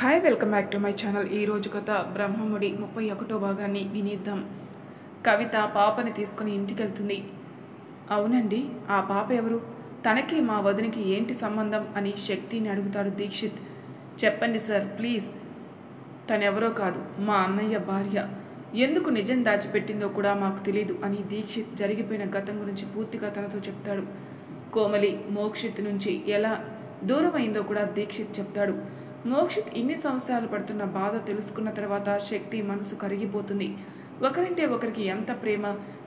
Hi welcome back to my channel. ఈరోజు కథ బ్రహ్మముడి 31వ భాగాన్ని వినిద్దాం. కవిత పాపని తీసుకుని ఇంటికి వెళ్తుంది. అవునండి, ఆ పాప ఎవరు? తనకి మా వదినికి ఏంటి సంబంధం అని శక్తిని అడుగుతాడు దీక్షిత్. చెప్పండి సార్ ప్లీజ్. తనెవరో కాదు, మా అన్నయ్య భార్య. ఎందుకు నిజం దాచిపెట్టిందో కూడా మాకు తెలీదు అని దీక్షిత్ జరిగిపోయిన గతం గురించి పూర్తిగా తనతో చెప్తాడు. కోమలి మోక్షిత్ నుంచి ఎలా దూరమైందో కూడా దీక్షిత్ చెప్తాడు. మోక్షిత్ ఇన్ని సంవత్సరాలు పడుతున్న బాధ తెలుసుకున్న తర్వాత శక్తి మనసు కరిగిపోతుంది. ఒకరింటే ఒకరికి ఎంత ప్రేమ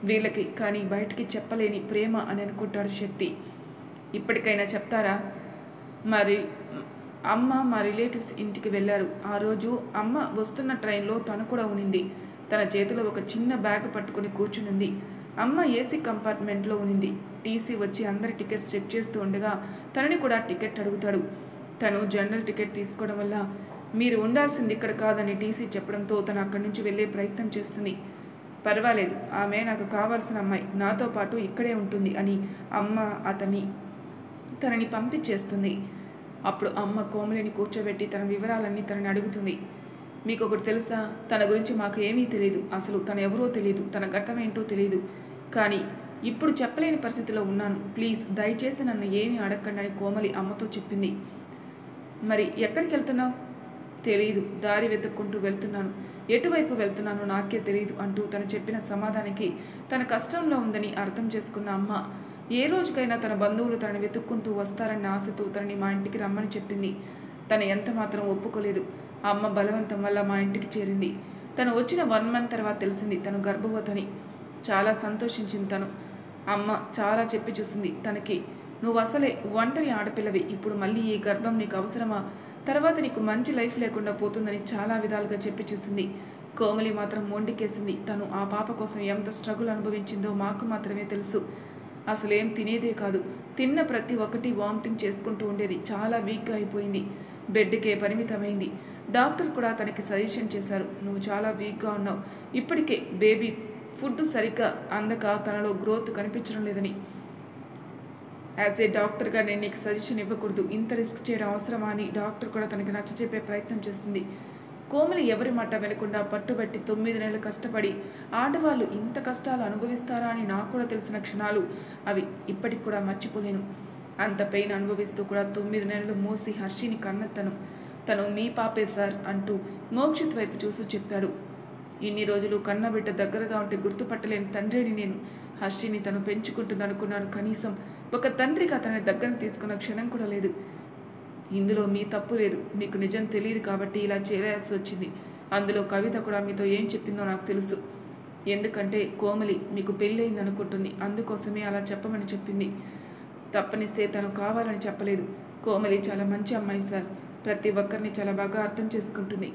వీళ్ళకి, కానీ బయటికి చెప్పలేని ప్రేమ అని అనుకుంటాడు శక్తి. ఇప్పటికైనా చెప్తారా? మరి అమ్మ మా రిలేటివ్స్ ఇంటికి వెళ్ళారు. ఆ రోజు అమ్మ వస్తున్న ట్రైన్లో తను కూడా ఉనింది. తన చేతిలో ఒక చిన్న బ్యాగ్ పట్టుకుని కూర్చునింది. అమ్మ ఏసీ కంపార్ట్మెంట్లో ఉనింది. టీసీ వచ్చి అందరి టికెట్స్ చెక్ చేస్తూ ఉండగా తనని కూడా టికెట్ అడుగుతాడు. తను జనరల్ టికెట్ తీసుకోవడం వల్ల మీరు ఉండాల్సింది ఇక్కడ కాదని టీసీ చెప్పడంతో తను అక్కడి నుంచి వెళ్ళే ప్రయత్నం చేస్తుంది. పర్వాలేదు, ఆమె నాకు కావాల్సిన అమ్మాయి, నాతో పాటు ఇక్కడే ఉంటుంది అని అమ్మ తనని పంపించేస్తుంది. అప్పుడు అమ్మ కోమలిని కూర్చోబెట్టి తన వివరాలన్నీ తనని అడుగుతుంది. మీకు ఒకటి తెలుసా? తన గురించి మాకు ఏమీ తెలియదు. అసలు తను ఎవరో తెలియదు, తన గతం ఏంటో తెలియదు. కానీ ఇప్పుడు చెప్పలేని పరిస్థితిలో ఉన్నాను. ప్లీజ్ దయచేసి నన్ను ఏమీ అడగకండి అని కోమలి అమ్మతో చెప్పింది. మరి ఎక్కడికి వెళ్తున్నావు? తెలీదు, దారి వెతుక్కుంటూ వెళ్తున్నాను. ఎటువైపు వెళ్తున్నానో నాకే తెలియదు అంటూ తను చెప్పిన సమాధానానికి తన కష్టంలో ఉందని అర్థం చేసుకున్న అమ్మ ఏ రోజుకైనా తన బంధువులు తనని వెతుక్కుంటూ వస్తారన్న ఆశతో తనని మా ఇంటికి రమ్మని చెప్పింది. తను ఎంత మాత్రం ఒప్పుకోలేదు. అమ్మ బలవంతం వల్ల మా ఇంటికి చేరింది. తను వచ్చిన 1 month తర్వాత తెలిసింది తను గర్భవతిని. చాలా సంతోషించింది తను. అమ్మ చాలా చెప్పి చూసింది తనకి. నువ్వు అసలే ఒంటరి ఆడపిల్లవి, ఇప్పుడు మళ్ళీ ఈ గర్భం నీకు అవసరమా? తర్వాత నీకు మంచి లైఫ్ లేకుండా పోతుందని చాలా విధాలుగా చెప్పి చూసింది. కోమలి మాత్రం మొండికేసింది. తను ఆ పాప కోసం ఎంత స్ట్రగుల్ అనుభవించిందో మాకు మాత్రమే తెలుసు. అసలేం తినేదే కాదు, తిన్న ప్రతి ఒక్కటి వామిటింగ్ చేసుకుంటూ ఉండేది. చాలా వీక్గా అయిపోయింది. బెడ్కే పరిమితమైంది. డాక్టర్ కూడా తనకి సజెషన్ చేశారు, నువ్వు చాలా వీక్గా ఉన్నావు, ఇప్పటికే బేబీ ఫుడ్ సరిగ్గా అందక తనలో గ్రోత్ కనిపించడం లేదని. యాజ్ ఏ డాక్టర్గా నేను నీకు సజెషన్ ఇవ్వకూడదు, ఇంత రిస్క్ చేయడం అవసరమా అని డాక్టర్ కూడా తనకి నచ్చచెప్పే ప్రయత్నం చేసింది. కోమలి ఎవరి మాట వినకుండా పట్టుబట్టి 9 నెలలు కష్టపడి ఆడవాళ్ళు ఇంత కష్టాలు అనుభవిస్తారా అని నాకు కూడా తెలిసిన క్షణాలు అవి ఇప్పటికి కూడా మర్చిపోలేను. అంత పెయిన్ అనుభవిస్తూ కూడా 9 నెలలు మోసి హర్షిని కన్నెత్తను. తను మీ పాపే సార్ అంటూ మోక్షిత్ వైపు చూస్తూ చెప్పాడు. ఇన్ని రోజులు కన్నబిడ్డ దగ్గరగా ఉంటే గుర్తుపట్టలేని తండ్రిని నేను. హర్షిని తను పెంచుకుంటుందనుకున్నాను. కనీసం ఒక తండ్రిగా తన దగ్గర తీసుకున్న క్షణం కూడా లేదు. ఇందులో మీ తప్పు లేదు. మీకు నిజం తెలియదు కాబట్టి ఇలా చేయాల్సి వచ్చింది. అందులో కవిత కూడా మీతో ఏం చెప్పిందో నాకు తెలుసు. ఎందుకంటే కోమలి మీకు పెళ్ళయింది అనుకుంటుంది, అందుకోసమే అలా చెప్పమని చెప్పింది. తప్పనిస్తే తను కావాలని చెప్పలేదు. కోమలి చాలా మంచి అమ్మాయి సార్. ప్రతి ఒక్కరిని చాలా బాగా అర్థం చేసుకుంటుంది.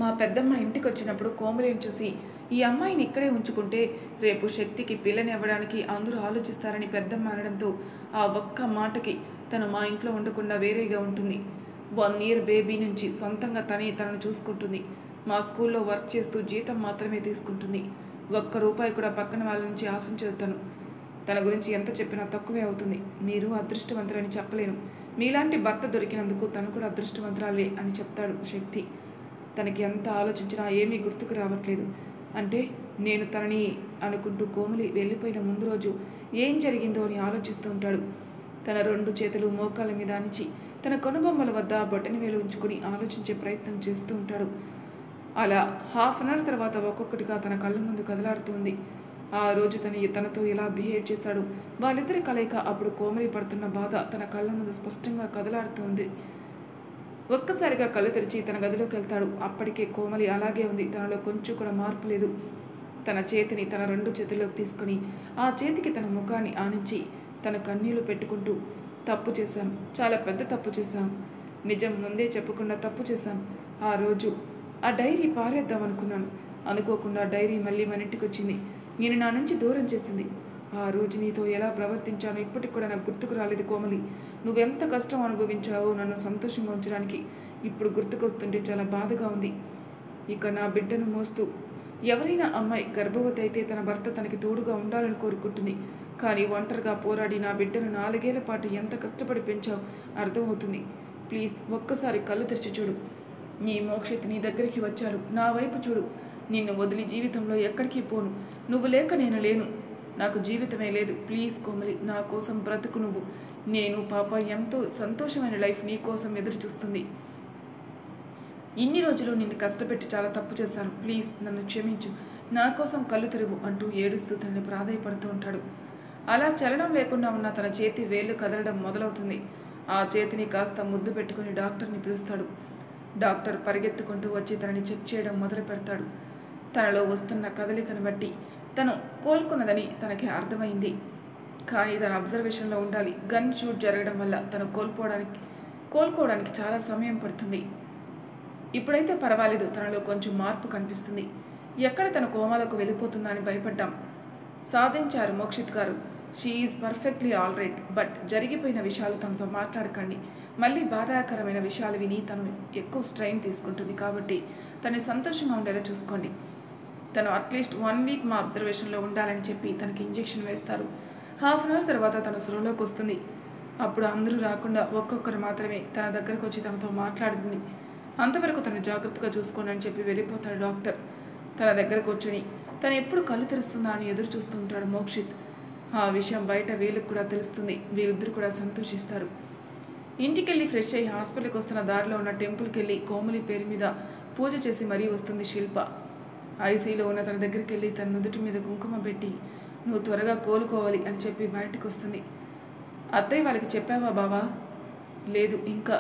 మా పెద్దమ్మ ఇంటికి వచ్చినప్పుడు కోమలిని చూసి ఈ అమ్మాయిని ఇక్కడే ఉంచుకుంటే రేపు శక్తికి పిల్లని ఇవ్వడానికి అందరూ ఆలోచిస్తారని పెద్దమ్మ అనడంతో ఆ ఒక్క మాటకి తను మా ఇంట్లో ఉండకుండా వేరేగా ఉంటుంది. 1 year బేబీ నుంచి సొంతంగా తనను చూసుకుంటుంది. మా స్కూల్లో వర్క్ చేస్తూ జీతం మాత్రమే తీసుకుంటుంది. ₹1 కూడా పక్కన వాళ్ళ నుంచి ఆశించదు తను. తన గురించి ఎంత చెప్పినా తక్కువే అవుతుంది. మీరు అదృష్టవంతులని చెప్పలేను. మీలాంటి భర్త దొరికినందుకు తను కూడా అదృష్టవంతురాలే అని చెప్తాడు శక్తి. తనకి ఎంత ఆలోచించినా ఏమీ గుర్తుకు రావట్లేదు. అంటే నేను తనని అనుకుంటూ కోమలి వెళ్ళిపోయిన ముందు రోజు ఏం జరిగిందో అని ఆలోచిస్తూ ఉంటాడు. తన 2 చేతులు మోకాళ్ళ మీద అనిచి తన కొనుబొమ్మల వద్ద బొటని వేలు ఉంచుకుని ఆలోచించే ప్రయత్నం చేస్తూ ఉంటాడు. అలా 1/2 hour తర్వాత ఒక్కొక్కటిగా తన కళ్ళ ముందు కదలాడుతుంది. ఆ రోజు తనతో ఎలా బిహేవ్ చేస్తాడు, వాళ్ళిద్దరి కలయిక, అప్పుడు కోమలి పడుతున్న బాధ తన కళ్ళ ముందు స్పష్టంగా కదలాడుతూ ఉంది. ఒక్కసారిగా కళ్ళు తెరిచి తన గదిలోకి వెళ్తాడు. అప్పటికే కోమలి అలాగే ఉంది. తనలో కొంచెం కూడా మార్పు లేదు. తన చేతిని తన 2 చేతుల్లోకి తీసుకుని ఆ చేతికి తన ముఖాన్ని ఆనించి తన కన్నీళ్లు పెట్టుకుంటూ, తప్పు చేశాను, చాలా పెద్ద తప్పు చేశాను. నిజం ముందే చెప్పకుండా తప్పు చేశాను. ఆ రోజు ఆ డైరీ పారేద్దాం అనుకున్నాను. అనుకోకుండా డైరీ మళ్ళీ మన ఇంటికి వచ్చింది. నేను నా నుంచి దూరం చేసింది. ఆ రోజు నీతో ఎలా ప్రవర్తించానో ఇప్పటికి కూడా నాకు గుర్తుకు రాలేదు కోమలి. నువ్వెంత కష్టం అనుభవించావో నన్ను సంతోషంగా ఉంచడానికి ఇప్పుడు గుర్తుకొస్తుంటే చాలా బాధగా ఉంది. ఇక నా బిడ్డను మోస్తూ ఎవరైనా అమ్మాయి గర్భవతి అయితే తన భర్త తనకి తోడుగా ఉండాలని కోరుకుంటుంది. కానీ ఒంటరిగా పోరాడి నా బిడ్డను 4 ఏళ్ల పాటు ఎంత కష్టపడి పెంచావు అర్థమవుతుంది. ప్లీజ్ ఒక్కసారి కళ్ళు తెరిచి చూడు. నీ మోక్షిత్ నీ దగ్గరికి వచ్చాడు. నా వైపు చూడు. నిన్ను వదిలి జీవితంలో ఎక్కడికి పోను. నువ్వు లేక నేను లేను. నాకు జీవితమే లేదు. ప్లీజ్ కోమలి, నా కోసం బ్రతుకు నువ్వు. నేను పాప ఎంతో సంతోషమైన లైఫ్ నీ కోసం ఎదురు చూస్తుంది. ఇన్ని రోజులు నిన్ను కష్టపెట్టి చాలా తప్పు చేశాను. ప్లీజ్ నన్ను క్షమించు. నా కోసం కళ్ళు తెరువు అంటూ ఏడుస్తూ తనని ప్రాధేయపడుతూ ఉంటాడు. అలా చలనం లేకుండా ఉన్న తన చేతి వేళ్ళు కదలడం మొదలవుతుంది. ఆ చేతిని కాస్త ముద్దు పెట్టుకుని డాక్టర్ని పిలుస్తాడు. డాక్టర్ పరిగెత్తుకుంటూ వచ్చి తనని చెక్ చేయడం మొదలు పెడతాడు. తనలో వస్తున్న కదలికను బట్టి తను కోలుకున్నదని తనకి అర్థమైంది. కానీ తన అబ్జర్వేషన్లో ఉండాలి. గన్ షూట్ జరగడం వల్ల తను కోలుకోవడానికి చాలా సమయం పడుతుంది. ఇప్పుడైతే పర్వాలేదు. తనలో కొంచెం మార్పు కనిపిస్తుంది. ఎక్కడ తన కోమాలకు వెళ్ళిపోతుందా అని భయపడ్డాం. సాధించారు మోక్షిత్ గారు. She is perfectly all right. But జరిగిపోయిన విషయాలు తనతో మాట్లాడకండి. మళ్ళీ బాధాకరమైన విషయాలు విని తను ఎక్కువ స్ట్రెయిన్ తీసుకుంటుంది. కాబట్టి తను సంతోషంగా ఉండేలా చూసుకోండి. తను అట్లీస్ట్ 1 వీక్ మా అబ్జర్వేషన్లో ఉండాలని చెప్పి తనకి ఇంజెక్షన్ వేస్తారు. హాఫ్ అన్ అవర్ తర్వాత తను స్పృహలోకి వస్తుంది. అప్పుడు అందరూ రాకుండా ఒక్కొక్కరు మాత్రమే తన దగ్గరకు వచ్చి తనతో మాట్లాడింది. అంతవరకు తను జాగ్రత్తగా చూసుకోండి అని చెప్పి వెళ్ళిపోతాడు డాక్టర్. తన దగ్గరకు వచ్చి తను ఎప్పుడు కళ్ళు తెరుస్తుందా అని ఎదురు చూస్తూ ఉంటాడు మోక్షిత్. ఆ విషయం బయట వీళ్ళకి కూడా తెలుస్తుంది. వీళ్ళిద్దరు కూడా సంతోషిస్తారు. ఇంటికెళ్ళి ఫ్రెష్ అయ్యి హాస్పిటల్కి వస్తున్న దారిలో ఉన్న టెంపుల్కి వెళ్ళి కోమలి పేరు మీద పూజ చేసి మరీ వస్తుంది శిల్ప. ఐసీలో ఉన్న తన దగ్గరికి వెళ్ళి తన నుదుటి మీద కుంకుమ పెట్టి నువ్వు త్వరగా కోలుకోవాలి అని చెప్పి బయటకు వస్తుంది. అత్తయ్య వాళ్ళకి చెప్పావా బావా? లేదు, ఇంకా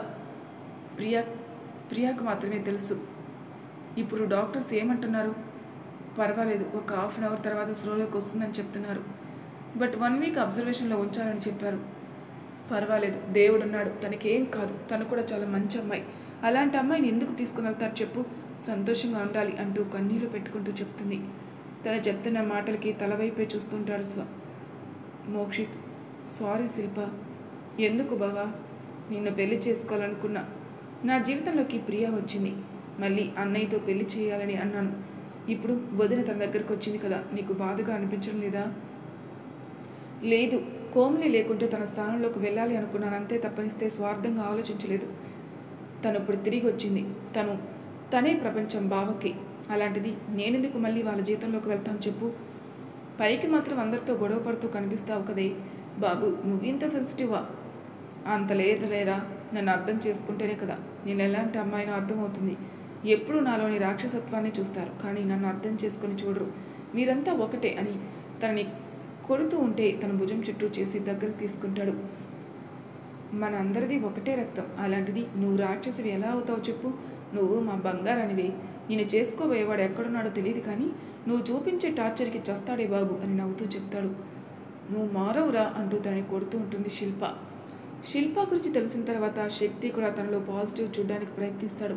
ప్రియాకు మాత్రమే తెలుసు. ఇప్పుడు డాక్టర్స్ ఏమంటున్నారు? పర్వాలేదు, ఒక హాఫ్ అన్ అవర్ తర్వాత స్లోలోకి వస్తుందని చెప్తున్నారు. బట్ 1 వీక్ అబ్జర్వేషన్లో ఉంచాలని చెప్పారు. పర్వాలేదు, దేవుడున్నాడు, తనకేం కాదు. తను కూడా చాలా మంచి అమ్మాయి. అలాంటి అమ్మాయిని ఎందుకు తీసుకుని వెళ్తారు చెప్పు? సంతోషంగా ఉండాలి అంటూ కన్నీళ్లు పెట్టుకుంటూ చెప్తుంది. తను చెప్తున్న మాటలకి తలవైపే చూస్తుంటాడు మోక్షిత్. సారీ శిల్ప. ఎందుకు బావా? నిన్ను పెళ్లి చేసుకోవాలనుకున్నా. నా జీవితంలోకి ప్రియా వచ్చింది. మళ్ళీ అన్నయ్యతో పెళ్లి చేయాలని అన్నాను. ఇప్పుడు వదిన తన దగ్గరకు వచ్చింది కదా, నీకు బాధగా అనిపించడం లేదా? లేదు, కోమలి లేకుంటే తన స్థానంలోకి వెళ్ళాలి అనుకున్నాను అంతే, తప్పనిస్తే స్వార్థంగా ఆలోచించలేదు. తను ఇప్పుడు తిరిగి వచ్చింది. తనే ప్రపంచం బావకి. అలాంటిది నేనెందుకు మళ్ళీ వాళ్ళ జీవితంలోకి వెళ్తాను చెప్పు? పైకి మాత్రం అందరితో గొడవ పడుతూ కనిపిస్తావు కదే బాబు, నువ్వు ఇంత సెన్సిటివా? అంత లేదులేరా. నన్ను అర్థం చేసుకుంటేనే కదా నేను ఎలాంటి అమ్మాయినో అర్థమవుతుంది. ఎప్పుడూ నాలోని రాక్షసత్వాన్ని చూస్తారు, కానీ నన్ను అర్థం చేసుకొని చూడరు. మీరంతా ఒకటే అని తనని కొడుతూ ఉంటే తన భుజం చుట్టూ చేసి దగ్గరకు తీసుకుంటాడు. మన అందరిది ఒకటే రక్తం. అలాంటిది నువ్వు రాక్షసివి ఎలా అవుతావు చెప్పు? నువ్వు మా బంగారానివే. నేను చేసుకోబోయేవాడు ఎక్కడున్నాడో తెలియదు, కానీ నువ్వు చూపించే టార్చర్కి చస్తాడే బాబు అని నవ్వుతూ చెప్తాడు. నువ్వు మారవురా అంటూ తనని కొడుతూ ఉంటుంది శిల్ప. శిల్ప గురించి తెలిసిన తర్వాత శక్తి కూడా తనలో పాజిటివ్ చూడడానికి ప్రయత్నిస్తాడు.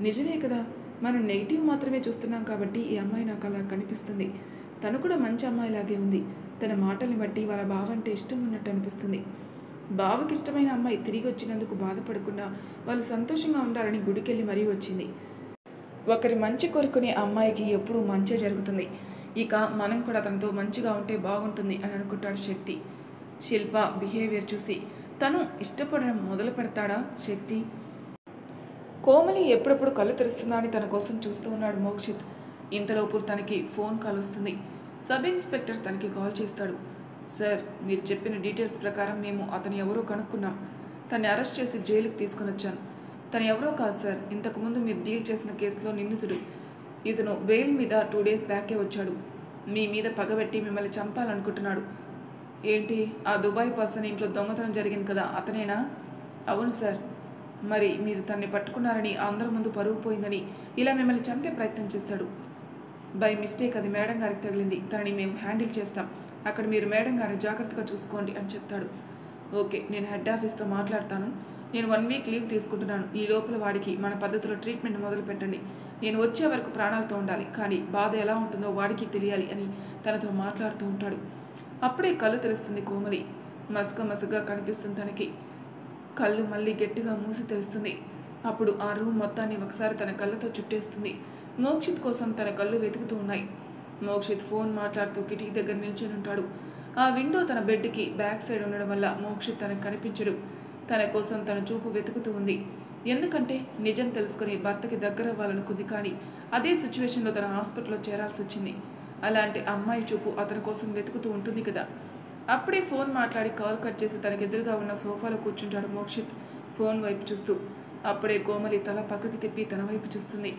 నిజమే కదా, మనం నెగిటివ్ మాత్రమే చూస్తున్నాం కాబట్టి ఈ అమ్మాయి నాకు అలా కనిపిస్తుంది. తను కూడా మంచి అమ్మాయిలాగే ఉంది. తన మాటల్ని బట్టి వాళ్ళ బావ అంటే ఇష్టం ఉన్నట్టు అనిపిస్తుంది. బావకి ఇష్టమైన అమ్మాయి తిరిగి వచ్చినందుకు బాధపడకుండా వాళ్ళు సంతోషంగా ఉండాలని గుడికెళ్ళి మరీ వచ్చింది. ఒకరి మంచి కోరుకునే అమ్మాయికి ఎప్పుడూ మంచి జరుగుతుంది. ఇక మనం కూడా తనతో మంచిగా ఉంటే బాగుంటుంది అని అనుకుంటాడు శక్తి. శిల్ప బిహేవియర్ చూసి తను ఇష్టపడడం మొదలు పెడతాడా శక్తి? కోమలి ఎప్పుడప్పుడు కళ్ళు తెరుస్తుందా అని తన కోసం చూస్తూ ఉన్నాడు మోక్షిత్. ఇంతలోపు తనకి ఫోన్ కాల్ వస్తుంది. సబ్ ఇన్స్పెక్టర్ తనకి కాల్ చేస్తాడు. సార్, మీరు చెప్పిన డీటెయిల్స్ ప్రకారం మేము అతను ఎవరో కనుక్కున్నాం. తన్ని అరెస్ట్ చేసి జైలుకి తీసుకుని వచ్చాను. తను ఎవరో కాదు సార్, ఇంతకుముందు మీరు డీల్ చేసిన కేసులో నిందితుడు. ఇతను బెయిల్ మీద 2 డేస్ బ్యాకే వచ్చాడు. మీ మీద పగబెట్టి మిమ్మల్ని చంపాలనుకుంటున్నాడు. ఏంటి, ఆ దుబాయ్ పర్సన్ ఇంట్లో దొంగతనం జరిగింది కదా, అతనేనా? అవును సార్. మరి మీరు తన్ని పట్టుకున్నారని, అందరి ముందు పరుగు పోయిందని ఇలా మిమ్మల్ని చంపే ప్రయత్నం చేస్తాడు. బై మిస్టేక్ అది మేడం గారికి తగిలింది. తనని మేము హ్యాండిల్ చేస్తాం. అక్కడ మీరు మేడం గారిని జాగ్రత్తగా చూసుకోండి అని చెప్తాడు. ఓకే, నేను హెడ్ ఆఫీస్తో మాట్లాడతాను. నేను 1 వీక్ లీవ్ తీసుకుంటున్నాను. ఈ లోపల వాడికి మన పద్ధతిలో ట్రీట్మెంట్ మొదలు పెట్టండి. నేను వచ్చే వరకు ప్రాణాలతో ఉండాలి, కానీ బాధ ఎలా ఉంటుందో వాడికి తెలియాలి అని తనతో మాట్లాడుతూ ఉంటాడు. అప్పుడే కళ్ళు తెలుస్తుంది కోమలి. మసకగా కనిపిస్తుంది తనకి. కళ్ళు మళ్ళీ గట్టిగా మూసి తెరుస్తుంది. అప్పుడు ఆ రూమ్ మొత్తాన్ని ఒకసారి తన కళ్ళతో చుట్టేస్తుంది. మోక్షిత్ కోసం తన కళ్ళు వెతుకుతూ ఉన్నాయి. మోక్షిత్ ఫోన్ మాట్లాడుతూ కిటికీ దగ్గర నిల్చొని ఉంటాడు. ఆ విండో తన బెడ్కి బ్యాక్ సైడ్ ఉండడం వల్ల మోక్షిత్ తనకు కనిపించడు. తన కోసం తన చూపు వెతుకుతూ ఉంది. ఎందుకంటే నిజం తెలుసుకుని భర్తకి దగ్గర అవ్వాలనుకుంది. కానీ అదే సిచ్యువేషన్లో తన హాస్పిటల్లో చేరాల్సి వచ్చింది. అలాంటి అమ్మాయి చూపు అతని కోసం వెతుకుతూ ఉంటుంది కదా. అప్పుడే ఫోన్ మాట్లాడి కాల్ కట్ చేసి తనకెదురుగా ఉన్న సోఫాలో కూర్చుంటాడు మోక్షిత్ ఫోన్ వైపు చూస్తూ. అప్పుడే కోమలి తల పక్కకి తిప్పి తన వైపు చూస్తుంది.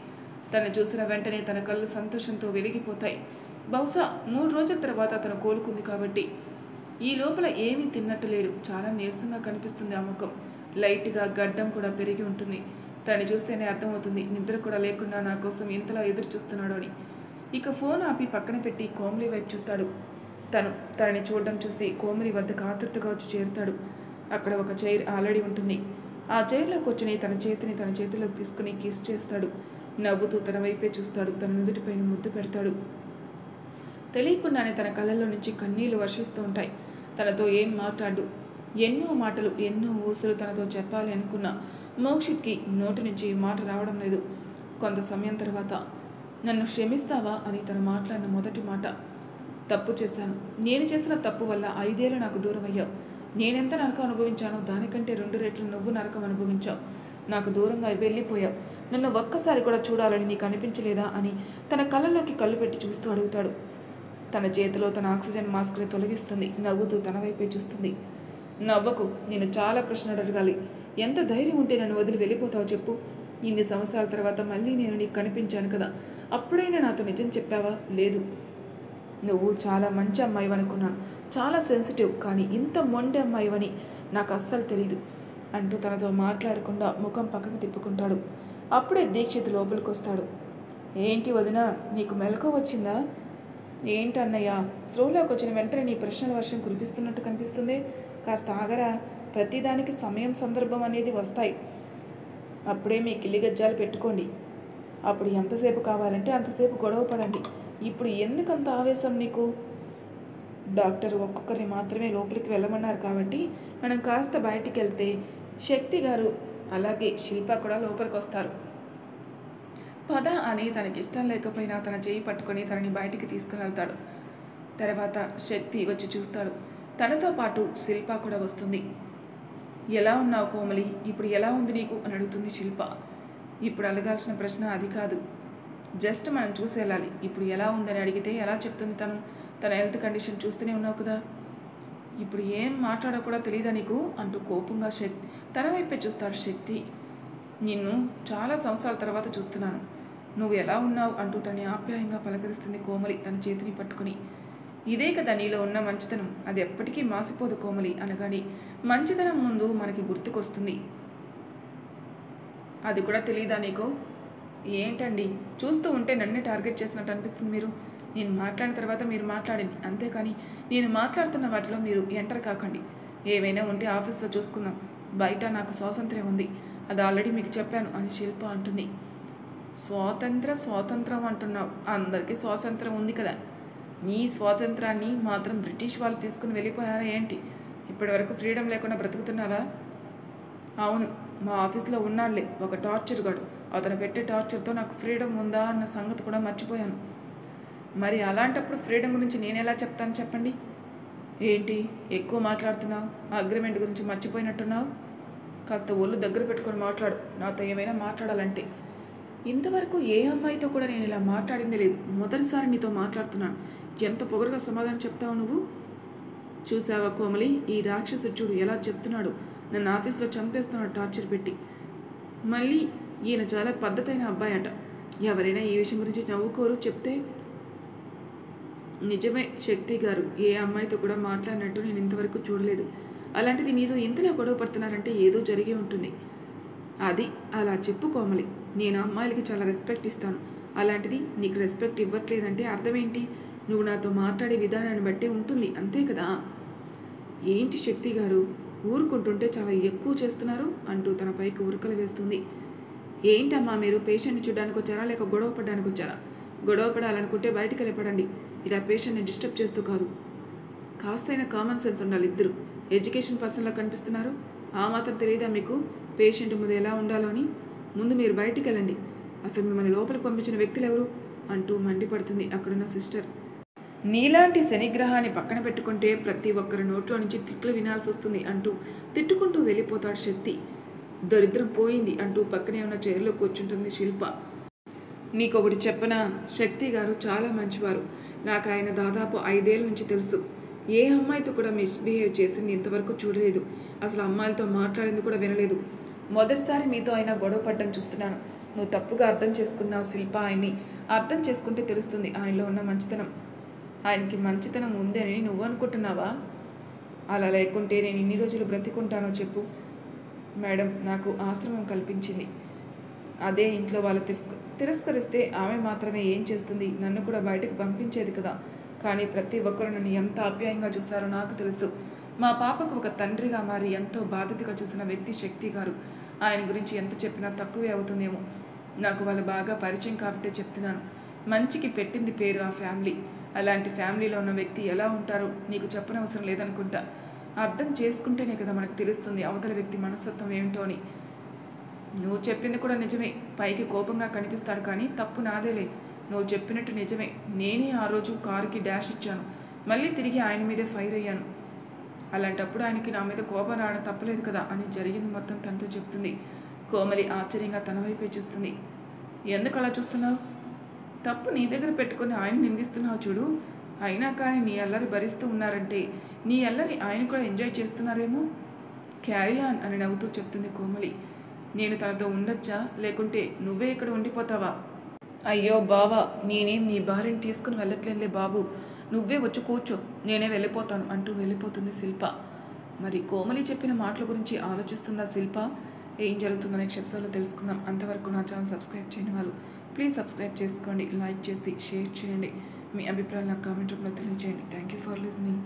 తను చూసిన వెంటనే తన కళ్ళు సంతోషంతో వెలిగిపోతాయి. బహుశా 3 రోజుల తర్వాత తను కోలుకుంది కాబట్టి. ఈ లోపల ఏమీ తిన్నట్టు లేడు. చాలా నీరసంగా కనిపిస్తుంది ఆ ముఖం. లైట్గా గడ్డం కూడా పెరిగి ఉంటుంది. తను చూస్తేనే అర్థమవుతుంది నిద్ర కూడా లేకుండా నా కోసం ఇంతలా ఎదురు చూస్తున్నాడు అని. ఇక ఫోన్ ఆపి పక్కన పెట్టి కోమలి వైపు చూస్తాడు. తనని చూడడం చూసి కోమలి వద్దకు ఆతృతగా వచ్చి చేరుతాడు. అక్కడ ఒక చైర్ ఆల్రెడీ ఉంటుంది. ఆ చైర్లో కూర్చుని తన చేతిని తన చేతిలోకి తీసుకుని కిస్ చేస్తాడు. నవ్వుతూ తన వైపే చూస్తాడు. తన నుదుటిపైన ముద్దు పెడతాడు. తెలియకుండానే తన కళ్ళల్లో నుంచి కన్నీళ్లు వర్షిస్తూ ఉంటాయి. తనతో ఏం మాట్లాడు. ఎన్నో మాటలు ఎన్నో ఊసులు తనతో చెప్పాలి అనుకున్న మోక్షిత్కి నోటి నుంచి మాట రావడం లేదు. కొంత సమయం తర్వాత నన్ను క్షమిస్తావా అని తను మాట్లాడిన మొదటి మాట. తప్పు చేశాను. నేను చేసిన తప్పు వల్ల 5 ఏళ్ళు నాకు దూరం అయ్యావు. నేనెంత నరకం అనుభవించానో దానికంటే 2 రెట్లు నువ్వు నరకం అనుభవించావు. నాకు దూరంగా వెళ్ళిపోయావు. నన్ను ఒక్కసారి కూడా చూడాలని నీకు అనిపించలేదా అని తన కళ్ళల్లోకి కళ్ళు పెట్టి చూస్తూ అడుగుతాడు. తన చేతిలో తన ఆక్సిజన్ మాస్క్ని తొలగిస్తుంది. నవ్వుతూ తన వైపే చూస్తుంది. నవ్వకు. నేను చాలా ప్రశ్నలు అడగాలి. ఎంత ధైర్యం ఉంటే నన్ను వదిలి వెళ్ళిపోతావు చెప్పు. ఇన్ని సంవత్సరాల తర్వాత మళ్ళీ నేను నీకు కనిపించాను కదా. అప్పుడైనా నాతో నిజం చెప్పావా? లేదు. నువ్వు చాలా మంచి అమ్మాయి అనుకున్నాను. చాలా సెన్సిటివ్. కానీ ఇంత మొండి అమ్మాయివని నాకు అస్సలు తెలీదు అంటూ తనతో మాట్లాడకుండా ముఖం పక్కకు తిప్పుకుంటాడు. అప్పుడే దీక్షిత్ లోపలికి వస్తాడు. ఏంటి వదినా, నీకు మెలకువ వచ్చిందా? ఏంటన్నయ్య, స్లోలోకి వచ్చిన వెంటనే నీ ప్రశ్నల వర్షం కురిపిస్తున్నట్టు కనిపిస్తుంది. కాస్త ఆగరా. ప్రతిదానికి సమయం సందర్భం అనేది వస్తాయి. అప్పుడే మీ కిల్లి గజ్జాలు పెట్టుకోండి. అప్పుడు ఎంతసేపు కావాలంటే అంతసేపు గొడవ పడండి. ఇప్పుడు ఎందుకంత ఆవేశం నీకు? డాక్టర్ ఒక్కొక్కరిని మాత్రమే లోపలికి వెళ్ళమన్నారు కాబట్టి మనం కాస్త బయటికి వెళ్తే శక్తి గారు అలాగే శిల్ప కూడా లోపలికి వస్తారు. పద అని తనకి ఇష్టం లేకపోయినా తన చేయి పట్టుకొని తనని బయటికి తీసుకుని వెళ్తాడు. తర్వాత శక్తి వచ్చి చూస్తాడు. తనతో పాటు శిల్ప కూడా వస్తుంది. ఎలా ఉన్నావు కోమలి? ఇప్పుడు ఎలా ఉంది నీకు అని అడుగుతుంది శిల్ప. ఇప్పుడు అడగాల్సిన ప్రశ్న అది కాదు. జస్ట్ మనం చూసి వెళ్ళాలి. ఇప్పుడు ఎలా ఉందని అడిగితే ఎలా చెప్తుంది తను? తన హెల్త్ కండిషన్ చూస్తూనే ఉన్నావు కదా. ఇప్పుడు ఏం మాట్లాడో కూడా తెలియదా నీకు అంటూ కోపంగా తన వైపే చూస్తాడు శక్తి. నిన్ను చాలా సంవత్సరాల తర్వాత చూస్తున్నాను. నువ్వు ఎలా ఉన్నావు అంటూ తనని ఆప్యాయంగా పలకరిస్తుంది కోమలి తన చేతిని పట్టుకుని. ఇదే కదా నీలో ఉన్న మంచితనం. అది ఎప్పటికీ మాసిపోదు కోమలి అనగాని మంచితనం ముందు మనకి గుర్తుకొస్తుంది. అది కూడా తెలియదా నీకు? ఏంటండి, చూస్తూ ఉంటే నన్నే టార్గెట్ చేసినట్టు అనిపిస్తుంది. మీరు నేను మాట్లాడిన తర్వాత మీరు మాట్లాడండి, అంతేకాని నేను మాట్లాడుతున్న వాటిలో మీరు ఎంటర్ కాకండి. ఏవైనా ఉంటే ఆఫీస్లో చూసుకుందాం. బయట నాకు స్వాతంత్ర్యం ఉంది, అది ఆల్రెడీ మీకు చెప్పాను అని శిల్ప అంటుంది. స్వాతంత్రం అంటున్నావు. అందరికీ స్వాతంత్రం ఉంది కదా. నీ స్వాతంత్రాన్ని మాత్రం బ్రిటిష్ వాళ్ళు తీసుకుని వెళ్ళిపోయారా ఏంటి? ఇప్పటి వరకు ఫ్రీడమ్ లేకుండా బ్రతుకుతున్నావా? అవును, మా ఆఫీస్లో ఉన్నాడులే ఒక టార్చర్ గాడు. అతను పెట్టే టార్చర్తో నాకు ఫ్రీడమ్ ఉందా అన్న సంగతి కూడా మర్చిపోయాను. మరి అలాంటప్పుడు ఫ్రీడమ్ గురించి నేను ఎలా చెప్తాను చెప్పండి? ఏంటి ఎక్కువ మాట్లాడుతున్నావు? అగ్రిమెంట్ గురించి మర్చిపోయినట్టున్నావు. కాస్త ఒళ్ళు దగ్గర పెట్టుకొని మాట్లాడు నాతో ఏమైనా మాట్లాడాలంటే. ఇంతవరకు ఏ అమ్మాయితో కూడా నేను ఇలా మాట్లాడిందే లేదు. మొదటిసారి నీతో మాట్లాడుతున్నాను. ఎంత పొగరుగా సమాధానం చెప్తావు నువ్వు? చూసావా కోమలి, ఈ రాక్షసు చూడు ఎలా చెప్తున్నాడు. నన్ను ఆఫీస్లో చంపేస్తున్నాడు టార్చర్ పెట్టి. మళ్ళీ ఈయన చాలా పద్ధతైన అబ్బాయి అట. ఎవరైనా ఈ విషయం గురించి నవ్వుకోరు చెప్తే. నిజమే శక్తి గారు, ఏ అమ్మాయితో కూడా మాట్లాడినట్టు నేను ఇంతవరకు చూడలేదు. అలాంటిది మీతో ఇంతలా గొడవ పడుతున్నారంటే ఏదో జరిగి ఉంటుంది. అది అలా చెప్పు కోమలి. నేను అమ్మాయిలకి చాలా రెస్పెక్ట్ ఇస్తాను. అలాంటిది నీకు రెస్పెక్ట్ ఇవ్వట్లేదంటే అర్థం ఏంటి? నువ్వు నాతో మాట్లాడే విధానాన్ని బట్టే ఉంటుంది, అంతే కదా. ఏంటి శక్తి గారు, ఊరుకుంటుంటే చాలా ఎక్కువ చేస్తున్నారు అంటూ తన పైకి ఉరకలు వేస్తుంది. ఏంటమ్మా మీరు పేషెంట్ని చూడడానికి వచ్చారా లేక గొడవ పడడానికి వచ్చారా? గొడవ పడాలనుకుంటే బయటికి వెళ్ళిపడండి. ఇలా పేషెంట్ని డిస్టర్బ్ చేస్తూ కాదు. కాస్తైనా కామన్ సెన్స్ ఉండాలి. ఇద్దరు ఎడ్యుకేషన్ పర్సన్లా కనిపిస్తున్నారు. ఆ మాత్రం తెలియదా మీకు పేషెంట్ ముందు ఎలా ఉండాలో అని? ముందు మీరు బయటికి వెళ్ళండి. అసలు మిమ్మల్ని లోపలికి పంపించిన వ్యక్తులు ఎవరు అంటూ మండిపడుతుంది అక్కడున్న సిస్టర్. నీలాంటి శనిగ్రహాన్ని పక్కన పెట్టుకుంటే ప్రతి ఒక్కరి నోట్లో నుంచి తిట్లు వినాల్సి వస్తుంది అంటూ తిట్టుకుంటూ వెళ్ళిపోతాడు శక్తి. దరిద్రం పోయింది అంటూ పక్కనే ఉన్న చైర్లో కూర్చుంటుంది శిల్ప. నీకొకటి చెప్పనా, శక్తి గారు చాలా మంచివారు. నాకు ఆయన దాదాపు 5 ఏళ్ళ నుంచి తెలుసు. ఏ అమ్మాయితో కూడా మిస్బిహేవ్ చేసింది ఇంతవరకు చూడలేదు. అసలు అమ్మాయిలతో మాట్లాడింది కూడా వినలేదు. మొదటిసారి మీతో ఆయన గొడవ పడ్డం చూస్తున్నాను. నువ్వు తప్పుగా అర్థం చేసుకున్నావు శిల్ప. ఆయన్ని అర్థం చేసుకుంటే తెలుస్తుంది ఆయనలో ఉన్న మంచితనం. ఆయనకి మంచితనం ఉంది అని నువ్వు అనుకుంటున్నావా? అలా లేకుంటే నేను ఇన్ని రోజులు బ్రతికుంటానో చెప్పు. మేడం, నాకు ఆశ్రమం కల్పించింది. అదే ఇంట్లో వాళ్ళు తిరస్కరిస్తే ఆమె మాత్రమే ఏం చేస్తుంది? నన్ను కూడా బయటకు పంపించేది కదా. కానీ ప్రతి ఒక్కరు నన్ను ఎంత ఆప్యాయంగా చూశారో నాకు తెలుసు. మా పాపకు ఒక తండ్రిగా మారి ఎంతో బాధ్యతగా చూసిన వ్యక్తి శక్తి గారు. ఆయన గురించి ఎంత చెప్పినా తక్కువే అవుతుందేమో. నాకు వాళ్ళు బాగా పరిచయం కాబట్టే చెప్తున్నాను. మంచికి పెట్టింది పేరు ఆ ఫ్యామిలీ. అలాంటి ఫ్యామిలీలో ఉన్న వ్యక్తి ఎలా ఉంటారో నీకు చెప్పనవసరం లేదనుకుంటా. అర్థం చేసుకుంటేనే కదా మనకు తెలుస్తుంది అవతల వ్యక్తి మనస్తత్వం ఏమిటో అని. నువ్వు చెప్పింది కూడా నిజమే. పైకి కోపంగా కనిపిస్తాడు కానీ తప్పు నాదేలే. నువ్వు చెప్పినట్టు నిజమే. నేనే ఆ రోజు కారుకి డాష్ ఇచ్చాను. మళ్ళీ తిరిగి ఆయన మీదే ఫైర్ అయ్యాను. అలాంటప్పుడు ఆయనకి నా మీద కోపం రావడం తప్పలేదు కదా అని జరిగింది మొత్తం తనతో చెప్తుంది. కోమలి ఆశ్చర్యంగా తన వైపే చూస్తుంది. ఎందుకు అలా చూస్తున్నావు? తప్పు నీ దగ్గర పెట్టుకుని ఆయన నిందిస్తున్నావు చూడు. అయినా కానీ నీ అల్లరి భరిస్తూ ఉన్నారంటే నీ అల్లరి ఆయన కూడా ఎంజాయ్ చేస్తున్నారేమో. క్యారీ ఆన్ అని నవ్వుతూ చెప్తుంది కోమలి. నేను తనతో ఉండొచ్చా, లేకుంటే నువ్వే ఇక్కడ ఉండిపోతావా? అయ్యో బావా, నేనేం నీ భార్యని తీసుకుని వెళ్ళట్లేనులే బాబు. నువ్వే వచ్చి కూర్చో, నేనే వెళ్ళిపోతాను అంటూ వెళ్ళిపోతుంది శిల్ప. మరి కోమలి చెప్పిన మాటల గురించి ఆలోచిస్తుందా శిల్ప? ఏం జరుగుతుందో నెక్స్ట్ ఎపిసోడ్లో తెలుసుకుందాం. అంతవరకు నా ఛానల్ సబ్స్క్రైబ్ చేయని వాళ్ళు ప్లీజ్ సబ్స్క్రైబ్ చేసుకోండి, లైక్ చేసి షేర్ చేయండి. మీ అభిప్రాయాలు నాకు కామెంట్ రూపంలో తెలియజేయండి. Thank you for listening.